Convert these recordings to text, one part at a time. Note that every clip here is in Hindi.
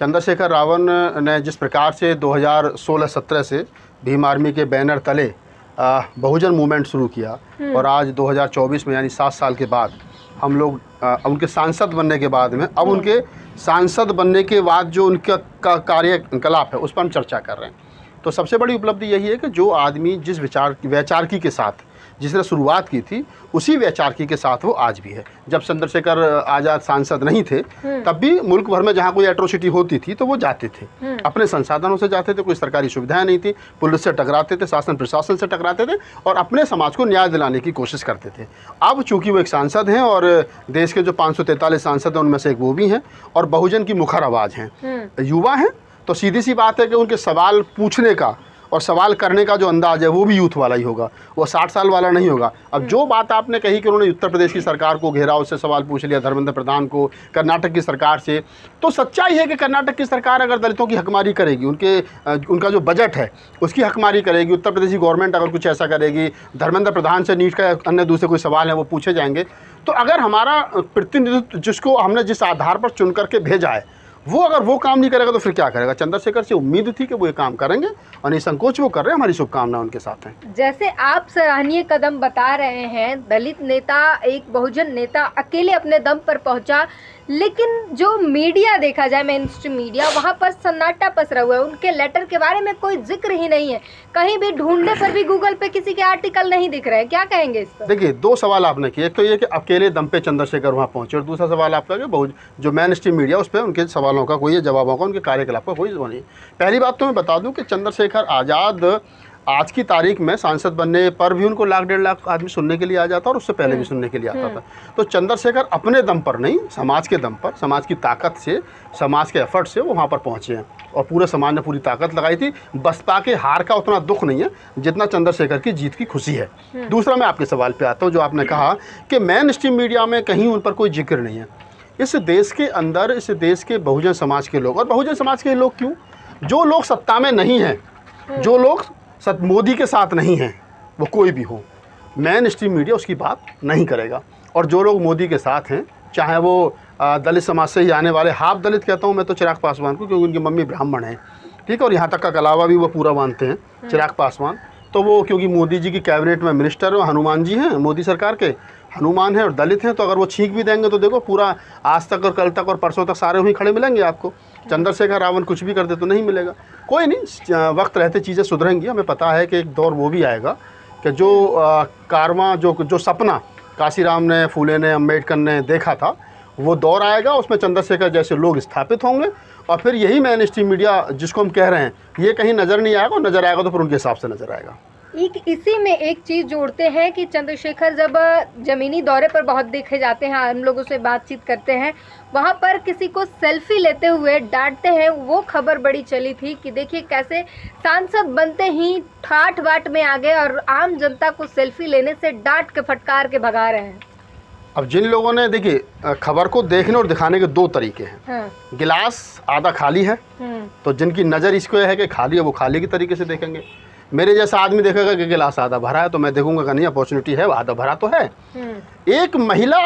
चंद्रशेखर रावण ने जिस प्रकार से 2016-17 से भीम आर्मी के बैनर तले बहुजन मूवमेंट शुरू किया और आज 2024 में यानी 7 साल के बाद हम लोग उनके सांसद बनने के बाद में अब उनके सांसद बनने के बाद जो उनका कार्यकलाप है उस पर हम चर्चा कर रहे हैं। तो सबसे बड़ी उपलब्धि यही है कि जो आदमी जिस वैचारिकी के साथ जिसने शुरुआत की थी उसी वैचारिकी के साथ वो आज भी है। जब चंद्रशेखर आज़ाद सांसद नहीं थे तब भी मुल्क भर में जहाँ कोई एट्रोसिटी होती थी तो वो जाते थे, अपने संसाधनों से जाते थे, कोई सरकारी सुविधाएं नहीं थी, पुलिस से टकराते थे, शासन प्रशासन से टकराते थे और अपने समाज को न्याय दिलाने की कोशिश करते थे। अब चूँकि वो एक सांसद हैं और देश के जो 543 सांसद हैं उनमें से एक वो भी हैं और बहुजन की मुखर आवाज़ हैं, युवा हैं, तो सीधी सी बात है कि उनके सवाल पूछने का और सवाल करने का जो अंदाज़ है वो भी यूथ वाला ही होगा, वो 60 साल वाला नहीं होगा। अब जो बात आपने कही कि उन्होंने उत्तर प्रदेश की सरकार को घेरा, उससे सवाल पूछ लिया, धर्मेंद्र प्रधान को, कर्नाटक की सरकार से, तो सच्चाई है कि कर्नाटक की सरकार अगर दलितों की हकमारी करेगी, उनका जो बजट है उसकी हकमारी करेगी, उत्तर प्रदेश की गवर्नमेंट अगर कुछ ऐसा करेगी, धर्मेंद्र प्रधान से नीट का अन्य दूसरे कोई सवाल है वो पूछे जाएंगे, तो अगर हमारा प्रतिनिधित्व जिसको हमने जिस आधार पर चुन करके भेजा है वो अगर वो काम नहीं करेगा तो फिर क्या करेगा। चंद्रशेखर से उम्मीद थी कि वो ये काम करेंगे और निसंकोच वो कर रहे हैं, हमारी शुभकामनाएं उनके साथ हैं। जैसे आप सराहनीय कदम बता रहे हैं, दलित नेता, एक बहुजन नेता अकेले अपने दम पर पहुंचा, लेकिन जो मीडिया देखा जाए, मेन स्ट्रीम मीडिया, वहां पर सन्नाटा पसरा हुआ है, उनके लेटर के बारे में कोई जिक्र ही नहीं है, कहीं भी ढूंढने पर भी गूगल पे किसी के आर्टिकल नहीं दिख रहे हैं, क्या कहेंगे इस पर? देखिए, 2 सवाल आपने किए, एक तो ये कि अकेले दम पे चंद्रशेखर वहाँ पहुंचे और दूसरा सवाल आपका कि जो मेन स्ट्रीम मीडिया उस पर उनके सवालों का कोई जवाबों का, उनके कार्यकलाप का कोई वो नहीं। पहली बात तो मैं बता दूं कि चंद्रशेखर आज़ाद आज की तारीख में सांसद बनने पर भी उनको 1-1.5 लाख आदमी सुनने के लिए आ जाता और उससे पहले भी सुनने के लिए आता था। तो चंद्रशेखर अपने दम पर नहीं, समाज के दम पर, समाज की ताकत से, समाज के एफर्ट से वो वहाँ पर पहुँचे हैं और पूरे समाज ने पूरी ताकत लगाई थी। बसपा के हार का उतना दुख नहीं है जितना चंद्रशेखर की जीत की खुशी है। दूसरा, मैं आपके सवाल पर आता हूँ, जो आपने कहा कि मेन स्ट्रीम मीडिया में कहीं उन पर कोई जिक्र नहीं है। इस देश के अंदर, इस देश के बहुजन समाज के लोग, और बहुजन समाज के लोग क्यों, जो लोग सत्ता में नहीं हैं, जो लोग मोदी के साथ नहीं हैं, वो कोई भी हो, मेन स्ट्रीम मीडिया उसकी बात नहीं करेगा। और जो लोग मोदी के साथ हैं, चाहे वो दलित समाज से ही आने वाले, हाफ दलित कहता हूँ मैं तो चिराग पासवान को, क्योंकि उनकी मम्मी ब्राह्मण है, ठीक है, और यहाँ तक का अलावा भी वो पूरा मानते हैं चिराग पासवान, तो वो क्योंकि मोदी जी की कैबिनेट में मिनिस्टर हो, हनुमान जी हैं, मोदी सरकार के हनुमान हैं और दलित हैं, तो अगर वो छींक भी देंगे तो देखो पूरा आज तक और कल तक और परसों तक सारे वहीं खड़े मिलेंगे आपको। चंद्रशेखर रावण कुछ भी कर दे तो नहीं मिलेगा। कोई नहीं, वक्त रहते चीज़ें सुधरेंगी। हमें पता है कि एक दौर वो भी आएगा कि जो कारवां, जो सपना काशीराम ने, फूले ने, अम्बेडकर ने देखा था, वो दौर आएगा, उसमें चंद्रशेखर जैसे लोग स्थापित होंगे और फिर यही मेन स्ट्रीम मीडिया जिसको हम कह रहे हैं ये कहीं नज़र नहीं आएगा, नज़र आएगा तो फिर उनके हिसाब से नज़र आएगा। इसी में एक चीज़ जोड़ते हैं कि चंद्रशेखर जब ज़मीनी दौरे पर बहुत देखे जाते हैं, हम लोगों से बातचीत करते हैं, वहाँ पर किसी को सेल्फी लेते हुए डांटते हैं। वो खबर बड़ी चली थी कि देखिए कैसे सांसद बनते ही ठाठ बाट में आ गए और आम जनता को सेल्फी लेने से डांट के फटकार के भगा रहे हैं। अब जिन लोगों ने, देखिए, खबर को देखने और दिखाने के 2 तरीके हैं। हाँ। गिलास आधा खाली है तो जिनकी नज़र इसको है कि खाली है वो खाली के तरीके से देखेंगे। मेरे जैसा आदमी देखेगा कि गिलास आधा भरा है तो मैं देखूंगा कि नहीं, अपॉर्चुनिटी है, आधा भरा तो है। एक महिला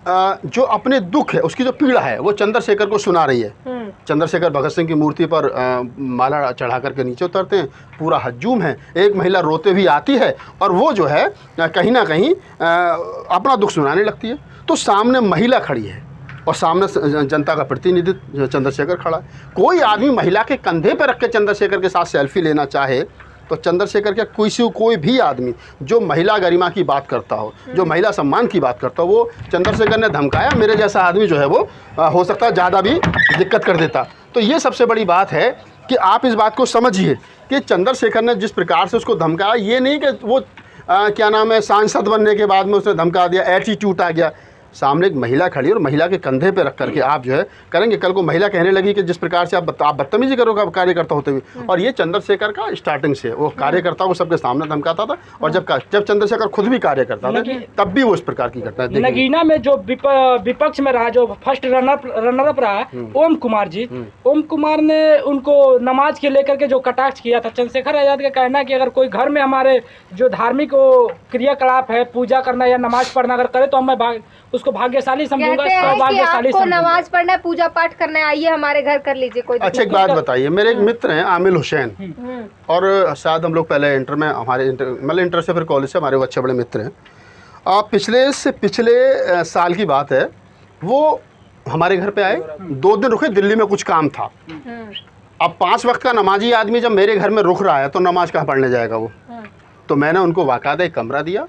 जो अपने दुख है, उसकी जो पीड़ा है, वो चंद्रशेखर को सुना रही है। चंद्रशेखर भगत सिंह की मूर्ति पर माला चढ़ा करके नीचे उतरते हैं, पूरा हजूम है, एक महिला रोते हुए आती है और वो जो है कहीं ना कहीं अपना दुख सुनाने लगती है। तो सामने महिला खड़ी है और सामने जनता का प्रतिनिधित्व चंद्रशेखर खड़ा है। कोई आदमी महिला के कंधे पर रख के चंद्रशेखर के साथ सेल्फी लेना चाहे तो चंद्रशेखर के कोई भी आदमी जो महिला गरिमा की बात करता हो, जो महिला सम्मान की बात करता हो, वो चंद्रशेखर ने धमकाया। मेरे जैसा आदमी जो है वो हो सकता है ज़्यादा भी दिक्कत कर देता। तो ये सबसे बड़ी बात है कि आप इस बात को समझिए कि चंद्रशेखर ने जिस प्रकार से उसको धमकाया, ये नहीं कि वो क्या नाम है, सांसद बनने के बाद में उसने धमका दिया, एटीट्यूड आ गया। सामने एक महिला खड़ी और महिला के कंधे पे रख करके आप जो है करेंगे। कल को महिला कहने लगी कि जिस प्रकार से आप बदतमीजी करोगे कार्यकर्ता होते हुए, और ये चंद्रशेखर का स्टार्टिंग से वो कार्यकर्ताओं को सबके सामने धमकाता था। और जब चंद्रशेखर खुद भी कार्यकर्ता था तब भी वो इस प्रकार की घटना। नगीना में जो विपक्ष में रहा, जो फर्स्ट रनर अप रहा, ओम कुमार जी, ओम कुमार ने उनको नमाज के लेकर के जो कटाक्ष किया था। चंद्रशेखर आजाद का कहना है कि अगर कोई घर में हमारे जो धार्मिक क्रियाकलाप है, पूजा करना या नमाज पढ़ना अगर करे तो हम उस उसको भाग्यशाली समझूंगा, कहते हैं कि सौभाग्यशाली आपको समझूंगा। नमाज पढ़ना है, पूजा पाठ करना है, आइए हमारे घर कर लीजिए कोई अच्छा एक बात बताइए, मेरे एक मित्र हैं आमिल हुसैन, हम्म, और शायद हम लोग पहले इंटर में हमारे मतलब इंटर से फिर कॉलेज से हमारे वो अच्छे बड़े मित्र हैं। आप पिछले साल की बात है, वो हमारे घर पे आए, 2 दिन रुके, दिल्ली में कुछ काम था। अब 5 वक्त का नमाजी आदमी जब मेरे घर में रुक रहा है तो नमाज कहाँ पढ़ने जाएगा वो। तो मैंने उनको बाकायदा एक कमरा दिया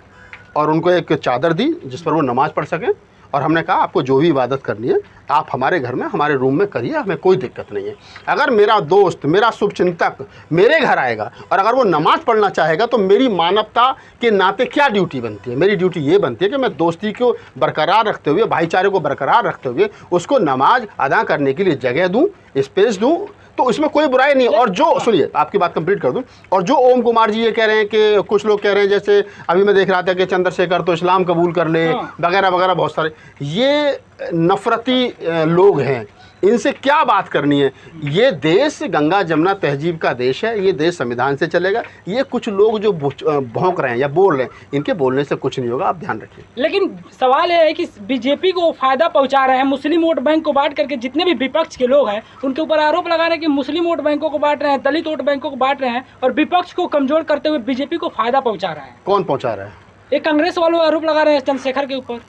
और उनको एक चादर दी जिस पर वो नमाज़ पढ़ सकें, और हमने कहा आपको जो भी इबादत करनी है आप हमारे घर में हमारे रूम में करिए, हमें कोई दिक्कत नहीं है। अगर मेरा दोस्त, मेरा शुभचिंतक मेरे घर आएगा और अगर वो नमाज़ पढ़ना चाहेगा तो मेरी मानवता के नाते क्या ड्यूटी बनती है? मेरी ड्यूटी ये बनती है कि मैं दोस्ती को बरकरार रखते हुए, भाईचारे को बरकरार रखते हुए उसको नमाज अदा करने के लिए जगह दूँ, स्पेस दूँ, तो इसमें कोई बुराई नहीं। और जो सुनिए, आपकी बात कंप्लीट कर दूं, और जो ओम कुमार जी ये कह रहे हैं कि कुछ लोग कह रहे हैं, जैसे अभी मैं देख रहा था कि चंद्रशेखर तो इस्लाम कबूल कर ले वगैरह वगैरह, बहुत सारे ये नफरती लोग हैं, इनसे क्या बात करनी है? ये देश गंगा जमुना तहजीब का देश है, ये देश संविधान से चलेगा। ये कुछ लोग जो भौंक रहे हैं या बोल रहे हैं, इनके बोलने से कुछ नहीं होगा, आप ध्यान रखिए। लेकिन सवाल ये है कि बीजेपी को फायदा पहुंचा रहे हैं, मुस्लिम वोट बैंक को बांट करके जितने भी विपक्ष के लोग हैं उनके ऊपर आरोप लगा रहे हैं कि मुस्लिम वोट बैंकों को बांट रहे हैं, दलित वोट बैंकों को बांट रहे हैं, और विपक्ष को कमजोर करते हुए बीजेपी को फायदा पहुंचा रहे हैं। कौन पहुंचा रहा है? ये कांग्रेस वालों आरोप लगा रहे हैं चंद्रशेखर के ऊपर।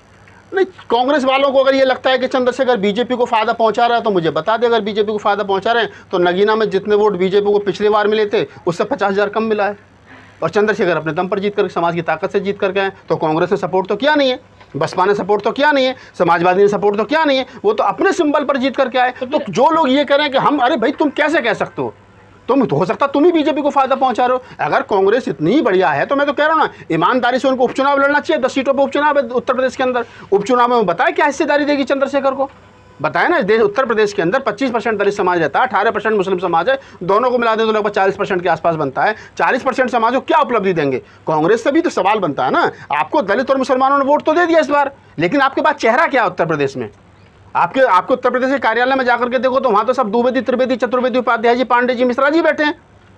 नहीं, कांग्रेस वालों को अगर ये लगता है कि चंद्रशेखर बीजेपी को फायदा पहुंचा रहा है तो मुझे बता दे। अगर बीजेपी को फायदा पहुंचा रहे हैं तो नगीना में जितने वोट बीजेपी को पिछली बार मिले थे उससे 50,000 कम मिला है, और चंद्रशेखर अपने दम पर जीत करके, समाज की ताकत से जीत करके आए। तो कांग्रेस ने सपोर्ट तो किया नहीं है, बसपा ने सपोर्ट तो किया नहीं है, समाजवादी ने सपोर्ट तो किया नहीं है, वो तो अपने सिंबल पर जीत करके आए। तो जो लोग ये कह रहे हैं कि हम, अरे भाई तुम कैसे कह सकते हो, तुम तो हो सकता तुम ही बीजेपी को फायदा पहुंचा रहे हो। अगर कांग्रेस इतनी ही बढ़िया है तो मैं तो कह रहा हूँ ना, ईमानदारी से उनको उपचुनाव लड़ना चाहिए। 10 सीटों पर उपचुनाव है उत्तर प्रदेश के अंदर, उपचुनाव में बताया क्या हिस्सेदारी देगी चंद्रशेखर को, बताया ना। उत्तर प्रदेश के अंदर 25% दलित समाज रहता है, 18% मुस्लिम समाज है, दोनों को मिला दे तो लगभग 40% के आसपास बनता है। 40% समाज को क्या उपलब्धि देंगे? कांग्रेस से भी तो सवाल बनता है ना। आपको दलित और मुसलमानों ने वोट तो दे दिया इस बार, लेकिन आपके पास चेहरा क्या है उत्तर प्रदेश में? आपके उत्तर प्रदेश के कार्यालय में जाकर के देखो तो वहाँ तो सब द्विवेदी, त्रिवेदी, चतुर्वेदी, उपाध्याय जी, पांडे जी, मिश्रा जी बैठे हैं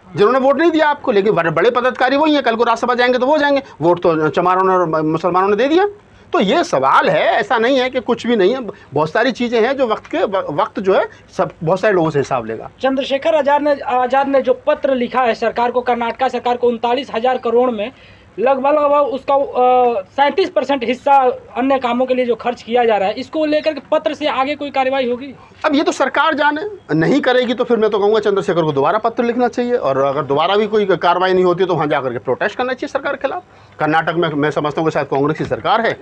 जिन्होंने वोट नहीं दिया आपको, लेकिन बड़े पदाधिकारी वही हैं। कल को राज्यसभा जाएंगे तो वो जाएंगे, वोट तो चमारों ने और मुसलमानों ने दे दिया। तो ये सवाल है, ऐसा नहीं है कि कुछ भी नहीं है, बहुत सारी चीज़ें हैं जो वक्त जो है सब बहुत सारे लोगों से हिसाब लेगा। चंद्रशेखर आजाद ने जो पत्र लिखा है सरकार को, कर्नाटक सरकार को, 39,000 करोड़ में लगभग उसका 37% हिस्सा अन्य कामों के लिए जो खर्च किया जा रहा है, इसको लेकर के पत्र से आगे कोई कार्रवाई होगी? अब ये तो सरकार जाने, नहीं करेगी तो फिर मैं तो कहूँगा चंद्रशेखर को दोबारा पत्र लिखना चाहिए, और अगर दोबारा भी कोई कार्रवाई नहीं होती तो वहाँ जाकर के प्रोटेस्ट करना चाहिए सरकार के खिलाफ। कर्नाटक में मैं समझता हूँ कि शायद कांग्रेस की सरकार है,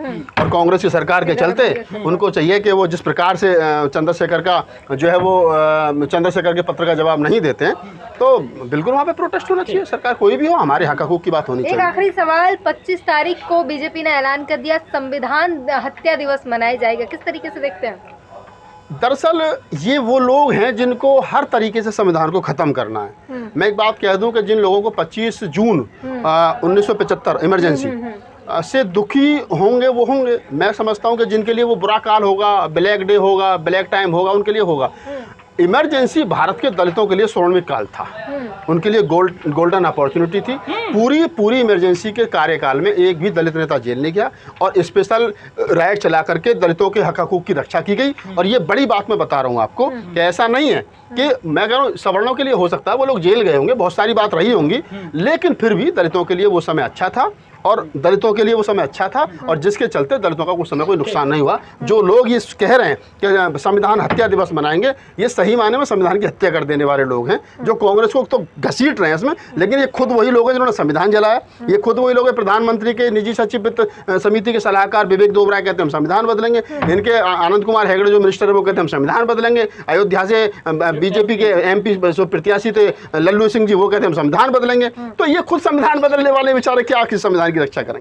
और कांग्रेस की सरकार के चलते उनको चाहिए कि वो जिस प्रकार से चंद्रशेखर का जो है वो चंद्रशेखर के पत्र का जवाब नहीं देते हैं, तो बिल्कुल वहाँ पे प्रोटेस्ट होना चाहिए। सरकार कोई भी हो, हमारे हक हकूक की बात होनी चाहिए। एक आखिरी सवाल, 25 तारीख को बीजेपी ने ऐलान कर दिया संविधान हत्या दिवस मनाया जाएगा, किस तरीके से देखते हैं? दरअसल ये वो लोग हैं जिनको हर तरीके से संविधान को ख़त्म करना है। मैं एक बात कह दूं कि जिन लोगों को 25 जून 1975 इमरजेंसी से दुखी होंगे वो होंगे। मैं समझता हूं कि जिनके लिए वो बुरा काल होगा, ब्लैक डे होगा, ब्लैक टाइम होगा, उनके लिए होगा। इमरजेंसी भारत के दलितों के लिए स्वर्णिम काल था, उनके लिए गोल्डन अपॉर्चुनिटी थी। पूरी इमरजेंसी के कार्यकाल में एक भी दलित नेता जेल नहीं गया, और स्पेशल राइड चला करके दलितों के हक हकूक की रक्षा की गई। और ये बड़ी बात मैं बता रहा हूँ आपको कि ऐसा नहीं है कि मैं कह रहा हूँ सवर्णों के लिए हो सकता है वो लोग जेल गए होंगे, बहुत सारी बात रही होंगी, लेकिन फिर भी दलितों के लिए वो समय अच्छा था, और दलितों के लिए वो समय अच्छा था, और जिसके चलते दलितों का उस समय कोई नुकसान नहीं हुआ। जो लोग ये कह रहे हैं कि संविधान हत्या दिवस मनाएंगे, ये सही मायने में संविधान की हत्या कर देने वाले लोग हैं, जो कांग्रेस को तो घसीट रहे हैं इसमें। लेकिन ये खुद वही लोग हैं जिन्होंने संविधान जलाया, ये खुद वही लोग हैं। प्रधानमंत्री के निजी सचिव वित्त समिति के सलाहकार विवेक दोबराय कहते हैं हम संविधान बदलेंगे, इनके आनंद कुमार हेगड़े जो मिनिस्टर है वो कहते हैं हम संविधान बदलेंगे, अयोध्या से बीजेपी के MP जो प्रत्याशी थे लल्लू सिंह जी वो कहते हैं हम संविधान बदलेंगे। तो ये खुद संविधान बदलने वाले बेचारे क्या संविधान की रक्षा करेंगे?